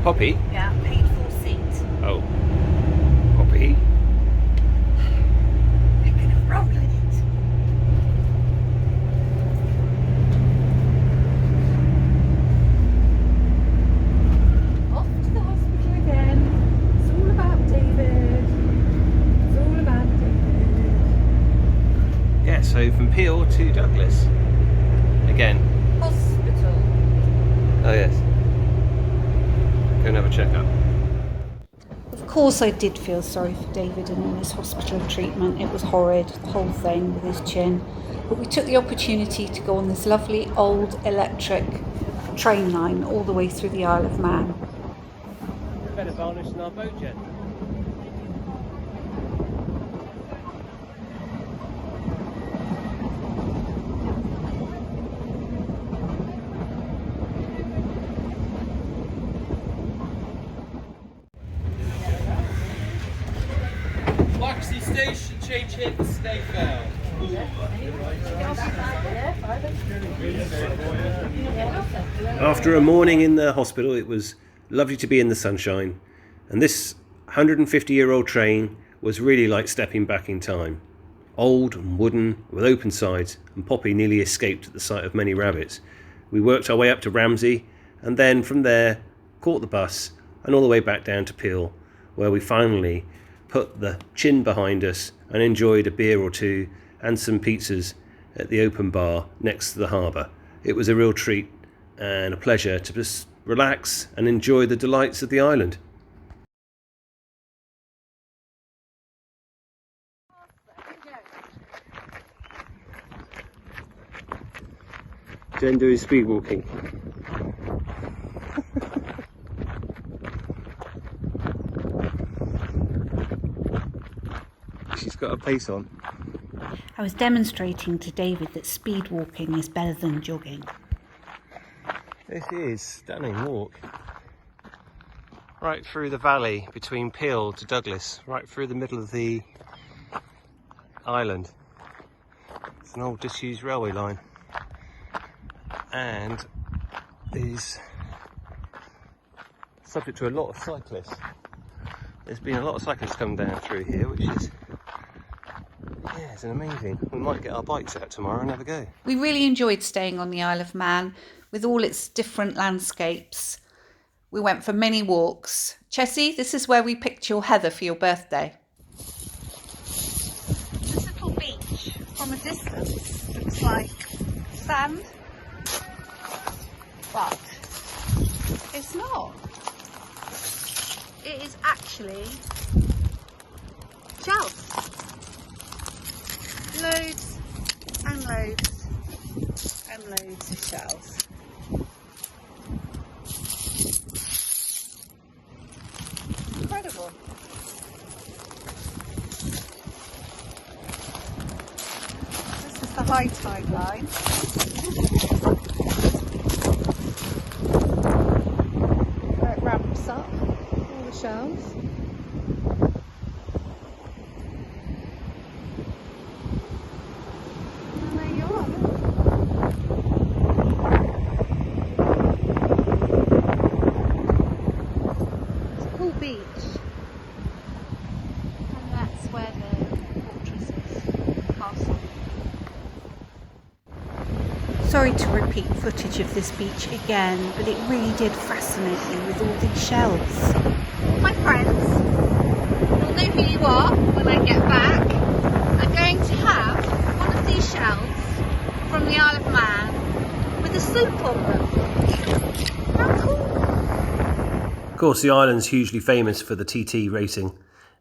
Poppy? Yeah, paid for seat. Oh. Poppy? We're gonna roll in it. Off to the hospital again. It's all about David. It's all about David. Yeah, so from Peel to Douglas. Again. Hospital. Oh yes. Go and have a check-up. Of course I did feel sorry for David and all his hospital treatment. It was horrid, the whole thing with his chin. But we took the opportunity to go on this lovely old electric train line all the way through the Isle of Man. Better varnish than our boat jet. Waxy station, change hits, stay fair. After a morning in the hospital, it was lovely to be in the sunshine, and this 150-year-old train was really like stepping back in time. Old and wooden, with open sides, and Poppy nearly escaped at the sight of many rabbits. We worked our way up to Ramsey, and then from there caught the bus and all the way back down to Peel, where we finally put the chin behind us and enjoyed a beer or two and some pizzas at the open bar next to the harbour. It was a real treat and a pleasure to just relax and enjoy the delights of the island. Jen doing speed walking. She's got a pace on. I was demonstrating to David that speed walking is better than jogging. This is stunning walk. Right through the valley between Peel to Douglas, right through the middle of the island. It's an old disused railway line. And is subject to a lot of cyclists. There's been a lot of cyclists come down through here, which is, yeah, it's amazing. We might get our bikes out tomorrow and have a go. We really enjoyed staying on the Isle of Man with all its different landscapes. We went for many walks. Chessie, this is where we picked your heather for your birthday. This little beach from a distance looks like sand, but it's not. It is actually shells. Loads and loads and loads of shells. Incredible. This is the high tide line. Where it ramps up all the shells. And there you are. It's a cool beach. And that's where the fortress is, the castle. Sorry to repeat footage of this beach again, but it really did fascinate me with all these shells. All my friends will know who you are when I get back. I'm going to have one of these shells from the Isle of Man with a soup on them. How cool! Of course, the island's hugely famous for the TT racing,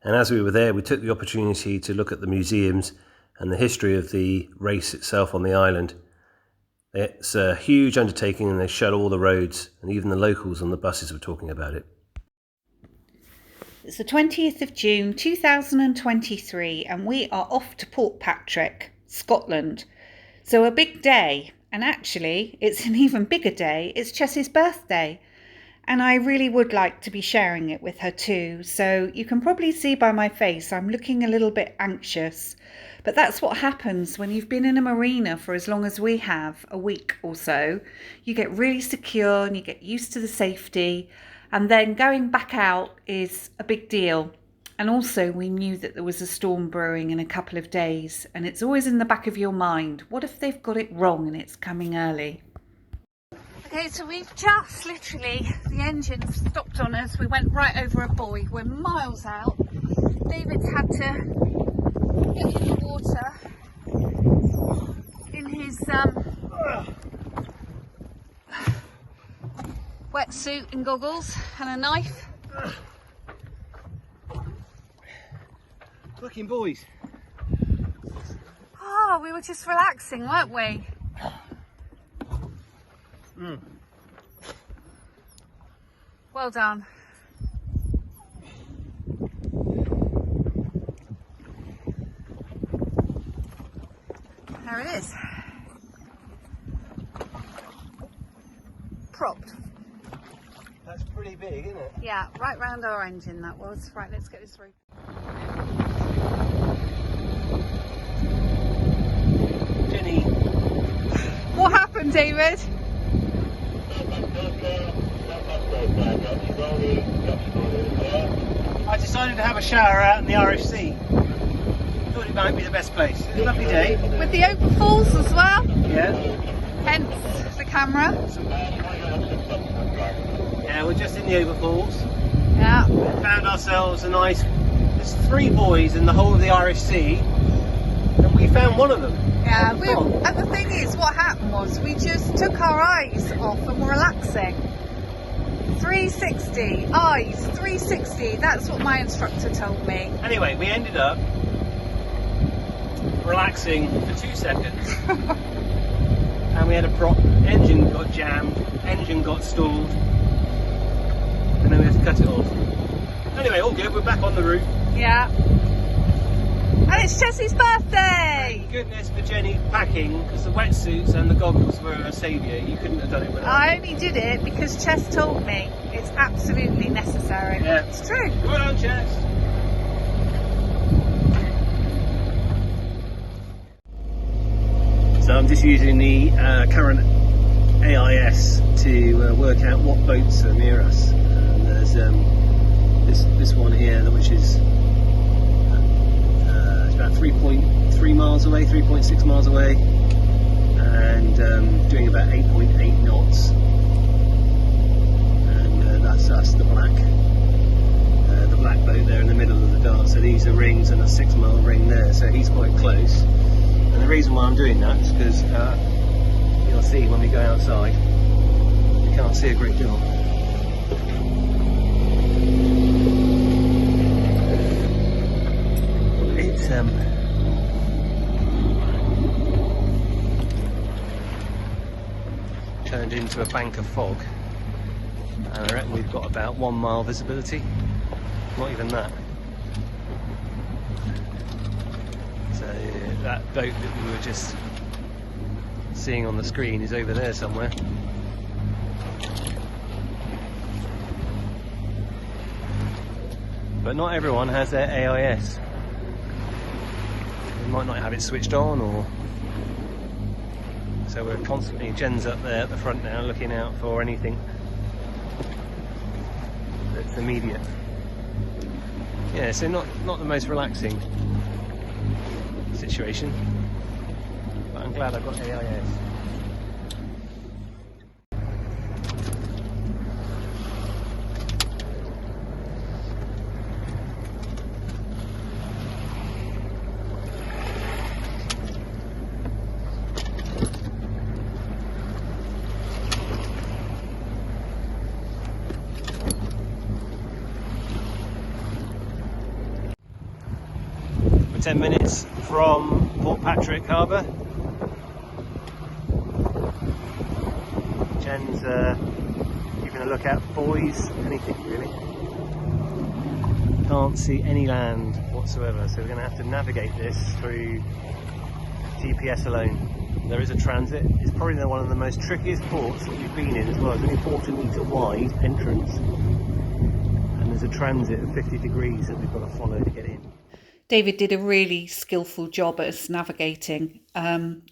and as we were there, we took the opportunity to look at the museums and the history of the race itself on the island. It's a huge undertaking, and they shut all the roads, and even the locals on the buses were talking about it. It's the 20th of June 2023 and we are off to Portpatrick, Scotland. So a big day, and actually it's an even bigger day. It's Chessie's birthday and I really would like to be sharing it with her too. So you can probably see by my face I'm looking a little bit anxious, but that's what happens when you've been in a marina for as long as we have, a week or so. You get really secure and you get used to the safety. And then going back out is a big deal. And also we knew that there was a storm brewing in a couple of days, and it's always in the back of your mind, what if they've got it wrong and it's coming early? Okay, so we've just literally, the engine stopped on us. We went right over a buoy. We're miles out. David's had to get in the water in his wetsuit and goggles and a knife. Fucking boys. Oh, we were just relaxing, weren't we? Well done. There it is. Propped. That's pretty big, isn't it? Yeah, right round our engine that was. Right, let's get this through. Jenny. What happened, David? I decided to have a shower out in the RFC. Thought it might be the bst place. It's a lovely day. With the open falls as well. Yeah. Hence the camera. Yeah, we're just in the Overfalls. Yeah. Found ourselves a nice. There's 3 buoys in the whole of the RFC, and we found one of them. Yeah. And the thing is, what happened was we just took our eyes off and were relaxing. 360 eyes, 360. That's what my instructor told me. Anyway, we ended up relaxing for 2 seconds, and we had a prop. Engine got jammed. Engine got stalled. And then we had to cut it off. Anyway, all good, we're back on the route. Yeah. And it's Chessie's birthday! Thank goodness for Jenny packing, because the wetsuits and the goggles were a saviour. You couldn't have done it without I only did it because Chess told me it's absolutely necessary. Yeah. It's true. Well done, Chess. So I'm just using the current AIS to work out what boats are near us. And there's this one here, which is it's about 3.3 miles away, 3.6 miles away, and doing about 8.8 knots. And that's us, the black boat there in the middle of the dart. So these are rings and a 6 mile ring there. So he's quite close. And the reason why I'm doing that is because you'll see when we go outside, you can't see a great deal. It's turned into a bank of fog, and I reckon we've got about 1 mile visibility, not even that. So that boat that we were just seeing on the screen is over there somewhere. But not everyone has their AIS. They might not have it switched on, or so we're constantly, Jen's up there at the front now looking out for anything that's immediate. Yeah, so not the most relaxing situation, but I'm glad I've got AIS. We're 10 minutes from Port Patrick Harbour. Jen's keeping a lookout for buoys, anything really. Can't see any land whatsoever, so we're going to have to navigate this through GPS alone. There is a transit. It's probably one of the most trickiest ports that we've been in as well. It's only 40 metre wide entrance, and there's a transit of 50 degrees that we've got to follow to get in. David did a really skillful job at us navigating.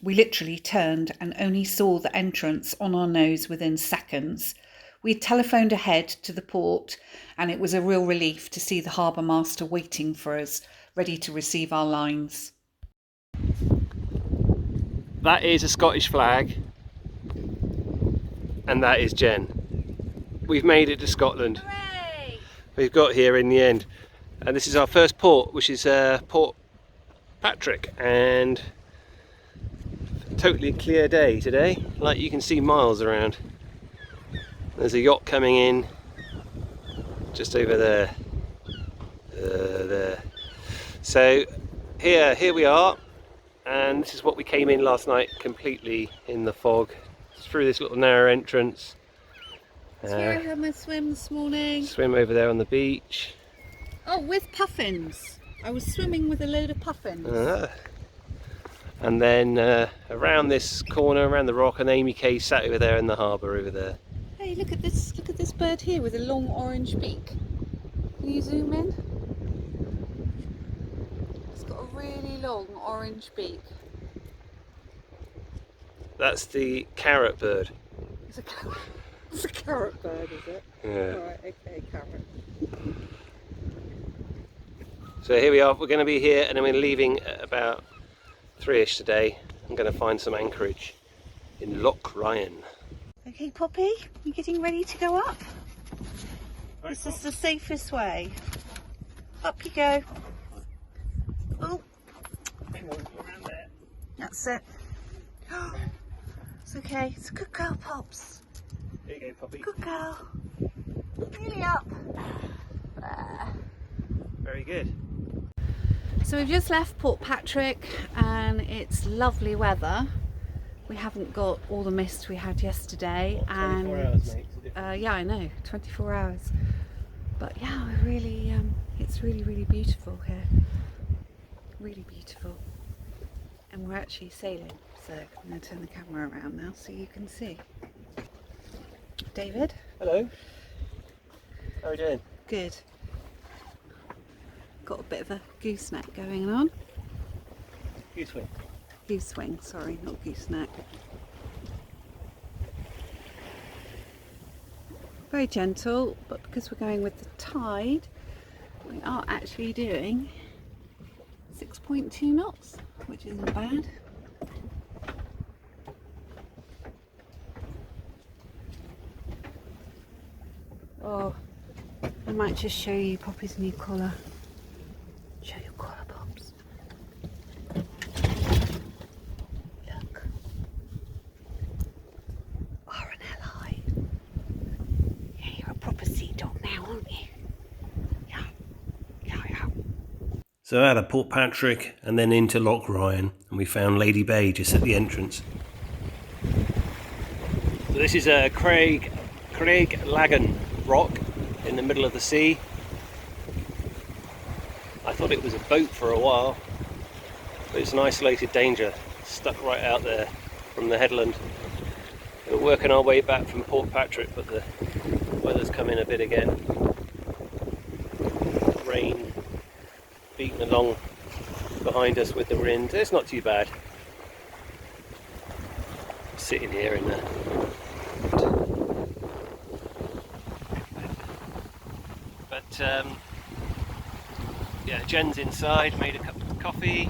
We literally turned and only saw the entrance on our nose within seconds. We telephoned ahead to the port, and it was a real relief to see the harbour master waiting for us, ready to receive our lines. That is a Scottish flag, and that is Jen. We've made it to Scotland. Hooray! We've got here in the end, and this is our first port, which is Port Patrick, and totally clear day today. Like, you can see miles around. There's a yacht coming in just over there. There. So here we are, and this is what we came in last night, completely in the fog, through this little narrow entrance. That's where I had my swim this morning. Swim over there on the beach. Oh, with puffins. I was swimming with a load of puffins. And then around this corner, around the rock, and Amy Kay sat over there in the harbour over there. Hey, look at this bird here with a long orange beak. Can you zoom in? It's got a really long orange beak. That's the carrot bird. It's a carrot bird, is it? Yeah. Alright, okay, carrot. So here we are, we're going to be here, and then we're leaving at about 3ish today. I'm going to find some anchorage in Loch Ryan. Okay, Poppy, you getting ready to go up? This is the safest way. Up you go. Oh, that's it. It's okay. It's a good girl, Pops. There you go, Poppy. Good girl. Nearly up. There. Very good. So we've just left Port Patrick, and it's lovely weather. We haven't got all the mist we had yesterday, 24 hours makes a difference. yeah, I know, 24 hours. But yeah, really, it's really beautiful here. Really beautiful. And we're actually sailing, so I'm going to turn the camera around now so you can see. David? Hello. How are you doing? Good. Got a bit of a gooseneck going on. Goose wing. Goose swing, sorry, not gooseneck. Very gentle, but because we're going with the tide, we are actually doing 6.2 knots, which isn't bad. Oh, I might just show you Poppy's new collar. Show your collar, Pops. Look. RNLI. Yeah, you're a proper sea dog now, aren't you? Yeah. So out of Port Patrick and then into Loch Ryan, and we found Lady Bay just at the entrance. So this is a Craig Lagan rock in the middle of the sea. I thought it was a boat for a while, but it's an isolated danger, stuck right out there from the headland. We're working our way back from Port Patrick, but the weather's come in a bit again. Rain beating along behind us with the wind. It's not too bad. Sitting here in the yeah, Jen's inside, made a cup of coffee.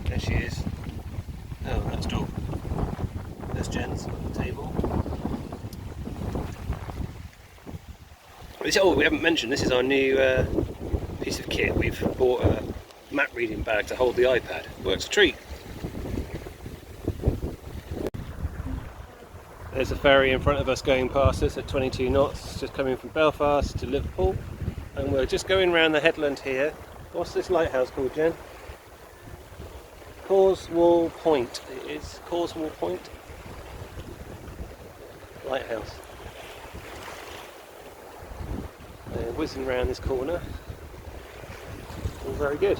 There she is. Oh, that's Dawn. There's Jen's on the table. Oh, we haven't mentioned, this is our new piece of kit. We've bought a map reading bag to hold the iPad. Works a treat. There's a ferry in front of us going past us at 22 knots, just coming from Belfast to Liverpool. And we're just going round the headland here. What's this lighthouse called, Jen? Causewall Point. It is Causewall Point lighthouse. Whizzing round this corner. All very good.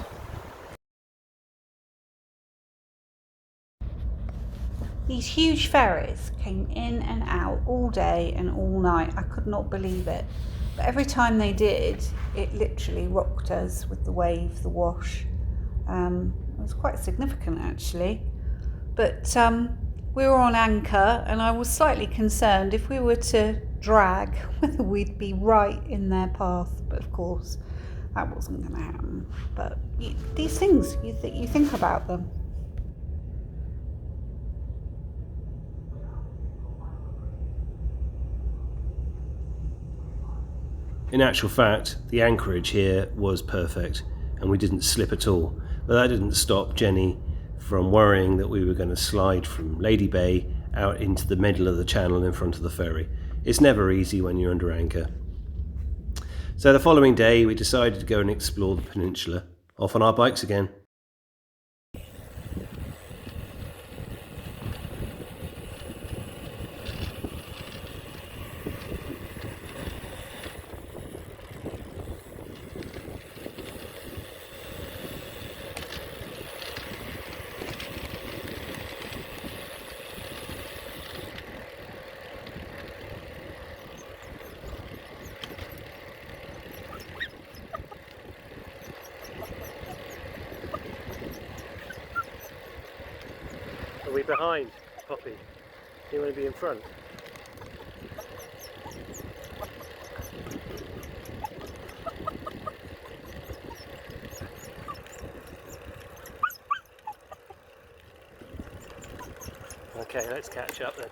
These huge ferries came in and out all day and all night. I could not believe it. But every time they did, it literally rocked us with the wave, the wash. It was quite significant actually. But we were on anchor, and I was slightly concerned if we were to drag, whether we'd be right in their path. But of course, that wasn't going to happen. But these things, you think about them. In actual fact, the anchorage here was perfect and we didn't slip at all. But that didn't stop Jenny from worrying that we were going to slide from Lady Bay out into the middle of the channel in front of the ferry. It's never easy when you're under anchor. So the following day we decided to go and explore the peninsula, off on our bikes again. Are we behind, Poppy? You want to be in front? Okay, let's catch up then.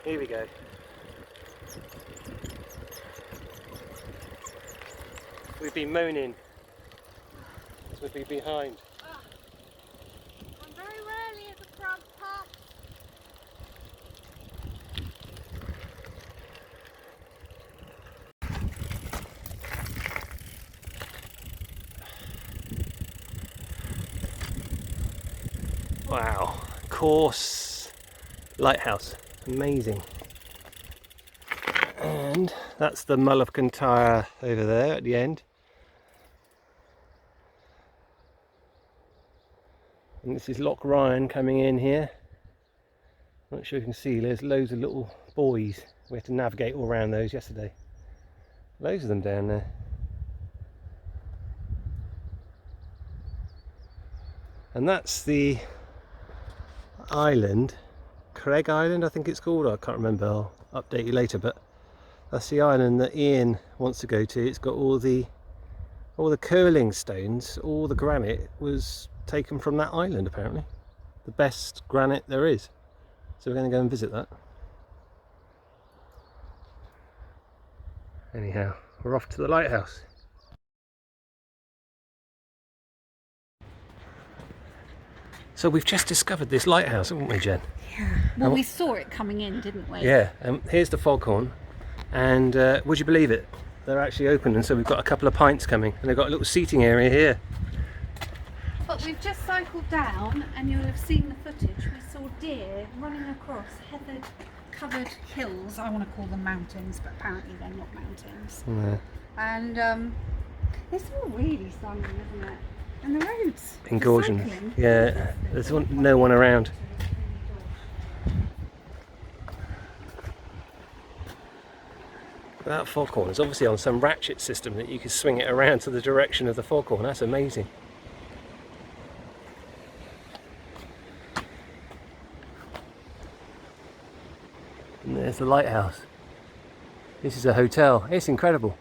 Here we go. We've been moaning we'd be behind. I'm very rarely at the front, Pop. Wow, course lighthouse, amazing. And that's the Mull of Kintyre over there at the end. And this is Loch Ryan coming in here. Not sure you can see, there's loads of little buoys. We had to navigate all around those yesterday. Loads of them down there. And that's the island, Craig Island I think it's called, I can't remember, I'll update you later, but that's the island that Ian wants to go to. It's got all the curling stones, all the granite was taken from that island apparently. The best granite there is. So we're going to go and visit that. Anyhow, we're off to the lighthouse. So we've just discovered this lighthouse, haven't we, Jen? Yeah. Well, we saw it coming in, didn't we? Yeah, here's the foghorn. And would you believe it? They're actually open, and so we've got a couple of pints coming. And they've got a little seating area here. But we've just cycled down and you'll have seen the footage. We saw deer running across heathered covered hills. I want to call them mountains, but apparently they're not mountains. Yeah. And it's all really stunning, isn't it? And the roads. Engorged. Cycling. Yeah, there's no one around. That foghorn is obviously on some ratchet system that you can swing it around to the direction of the foghorn. That's amazing. And there's the lighthouse. This is a hotel. It's incredible.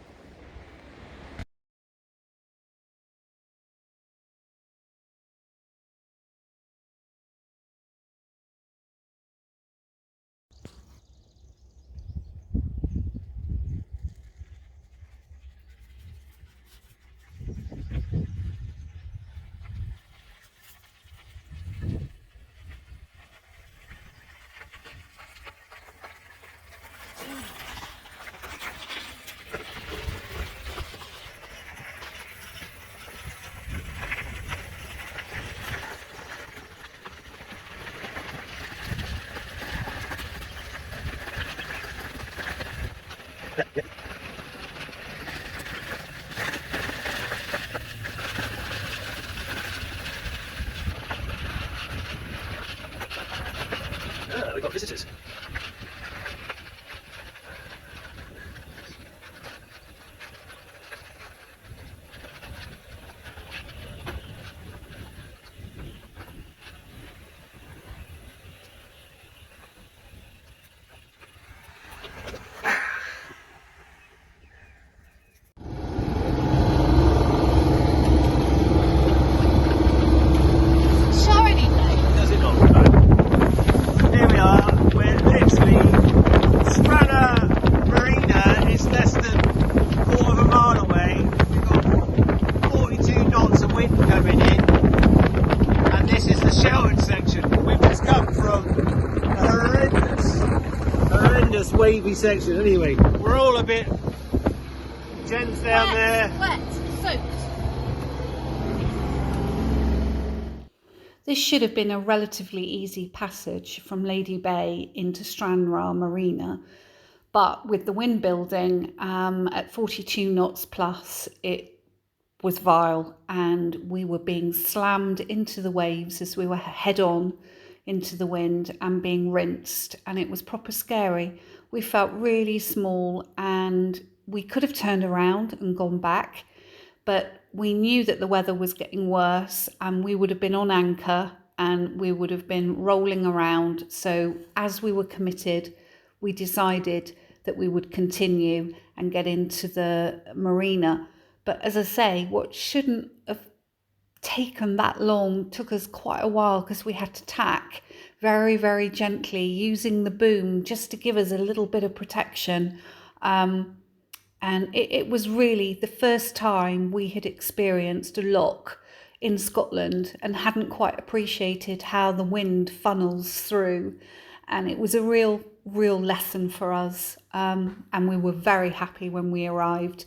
section. Anyway, we're all a bit... Jen's down there. Wet, soaked. This should have been a relatively easy passage from Lady Bay into Stranraer Marina, but with the wind building at 42 knots plus, it was vile, and we were being slammed into the waves as we were head on into the wind and being rinsed, and it was proper scary. We felt really small, and we could have turned around and gone back, but we knew that the weather was getting worse and we would have been on anchor and we would have been rolling around. So as we were committed, we decided that we would continue and get into the marina. But as I say, what shouldn't have taken that long took us quite a while, because we had to tack very, very gently using the boom just to give us a little bit of protection. And it was really the first time we had experienced a lock in Scotland and hadn't quite appreciated how the wind funnels through. And it was a real lesson for us. And we were very happy when we arrived.